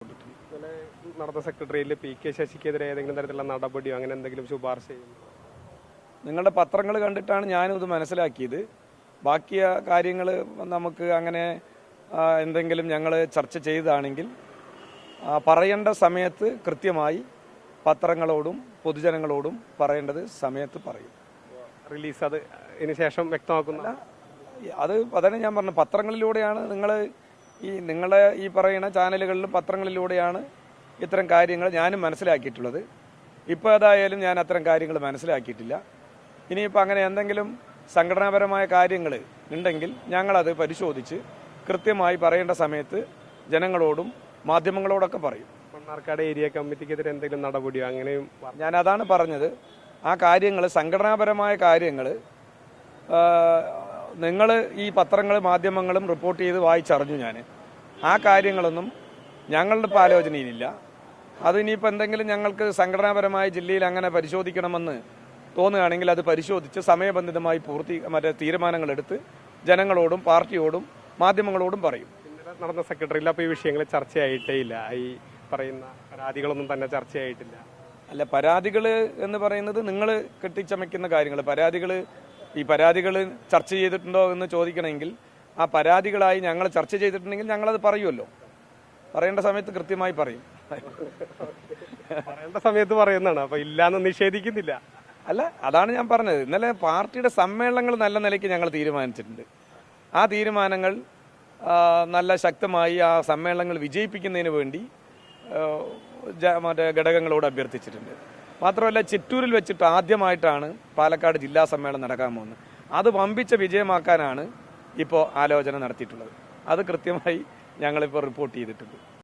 നടന്ന സെക്രട്ടറിയിൽ P K ശശിക്കെതിരെ ഏതെങ്കിലും തരത്തിലുള്ള നടപടിയോ അങ്ങനെ എന്തെങ്കിലും ശുപാർശ ചെയ്യുന്നു? നിങ്ങളുടെ പത്രങ്ങൾ കണ്ടിട്ടാണ് ഞാനും ഇത് മനസ്സിലാക്കിയത്. ബാക്കി കാര്യങ്ങൾ നമുക്ക് അങ്ങനെ എന്തെങ്കിലും ഞങ്ങൾ ചർച്ച ചെയ്തതാണെങ്കിൽ പറയേണ്ട സമയത്ത് കൃത്യമായി പത്രങ്ങളോടും പൊതുജനങ്ങളോടും പറയേണ്ടത് സമയത്ത് പറയും. റിലീസ് അത് ഇതിന് ശേഷം വ്യക്തമാക്കുന്ന അതാണ് ഞാൻ പറഞ്ഞത്. പത്രങ്ങളിലൂടെയാണ് നിങ്ങളെ ഈ പറയുന്ന ചാനലുകളിലും പത്രങ്ങളിലൂടെയാണ് ഇത്തരം കാര്യങ്ങൾ ഞാനും മനസ്സിലാക്കിയിട്ടുള്ളത്. ഇപ്പോൾ ഏതായാലും ഞാൻ അത്തരം കാര്യങ്ങൾ മനസ്സിലാക്കിയിട്ടില്ല. ഇനിയിപ്പോൾ അങ്ങനെ എന്തെങ്കിലും സംഘടനാപരമായ കാര്യങ്ങൾ ഉണ്ടെങ്കിൽ ഞങ്ങളത് പരിശോധിച്ച് കൃത്യമായി പറയേണ്ട സമയത്ത് ജനങ്ങളോടും മാധ്യമങ്ങളോടൊക്കെ പറയും. മണ്ണാർക്കാട് ഏരിയ കമ്മിറ്റിക്കെതിരെ എന്തെങ്കിലും നടപടിയോ അങ്ങനെയും ഞാൻ അതാണ് പറഞ്ഞത്. ആ കാര്യങ്ങൾ സംഘടനാപരമായ കാര്യങ്ങൾ നിങ്ങൾ ഈ പത്രങ്ങൾ മാധ്യമങ്ങളും റിപ്പോർട്ട് ചെയ്ത് വായിച്ചറിഞ്ഞു. ഞാൻ ആ കാര്യങ്ങളൊന്നും ഞങ്ങളുടെ ഇപ്പോൾ ആലോചനയിലില്ല. അത് ഇനിയിപ്പോൾ എന്തെങ്കിലും ഞങ്ങൾക്ക് സംഘടനാപരമായ ജില്ലയിൽ അങ്ങനെ പരിശോധിക്കണമെന്ന് തോന്നുകയാണെങ്കിൽ അത് പരിശോധിച്ച് സമയബന്ധിതമായി തീരുമാനങ്ങളെടുത്ത് ജനങ്ങളോടും പാർട്ടിയോടും മാധ്യമങ്ങളോടും പറയും. ഇന്നലെ നടന്ന സെക്രട്ടറിയിൽ അപ്പോൾ ഈ വിഷയങ്ങൾ ചർച്ചയായിട്ടേ ഇല്ല. ഈ പറയുന്ന പരാതികളൊന്നും തന്നെ ചർച്ചയായിട്ടില്ല. അല്ല, പരാതികൾ എന്ന് പറയുന്നത് നിങ്ങൾ കെട്ടിച്ചമയ്ക്കുന്ന കാര്യങ്ങൾ. ഈ പരാതികൾ ചർച്ച ചെയ്തിട്ടുണ്ടോ എന്ന് ചോദിക്കണമെങ്കിൽ ആ പരാതികളായി ഞങ്ങൾ ചർച്ച ചെയ്തിട്ടുണ്ടെങ്കിൽ ഞങ്ങളത് പറയുമല്ലോ. പറയേണ്ട സമയത്ത് കൃത്യമായി പറയും. പറയേണ്ട സമയത്ത് പറയുന്നതാണ്. അപ്പോൾ ഇല്ലാന്ന് നിഷേധിക്കുന്നില്ല. അല്ല, അതാണ് ഞാൻ പറഞ്ഞത്. ഇന്നലെ പാർട്ടിയുടെ സമ്മേളനങ്ങൾ നല്ല നിലയ്ക്ക് ഞങ്ങൾ തീരുമാനിച്ചിട്ടുണ്ട്. ആ തീരുമാനങ്ങൾ നല്ല ശക്തമായി ആ സമ്മേളനങ്ങൾ വിജയിപ്പിക്കുന്നതിന് വേണ്ടി ഘടകങ്ങളോട് അഭ്യർത്ഥിച്ചിട്ടുണ്ട്. മാത്രമല്ല, ചിറ്റൂരിൽ വെച്ചിട്ട് ആദ്യമായിട്ടാണ് പാലക്കാട് ജില്ലാ സമ്മേളനം നടക്കാൻ പോകുന്നത്. അത് വമ്പിച്ച വിജയമാക്കാനാണ് ഇപ്പോൾ ആലോചന നടത്തിയിട്ടുള്ളത്. അത് കൃത്യമായി ഞങ്ങളിപ്പോൾ റിപ്പോർട്ട് ചെയ്തിട്ടുണ്ട്.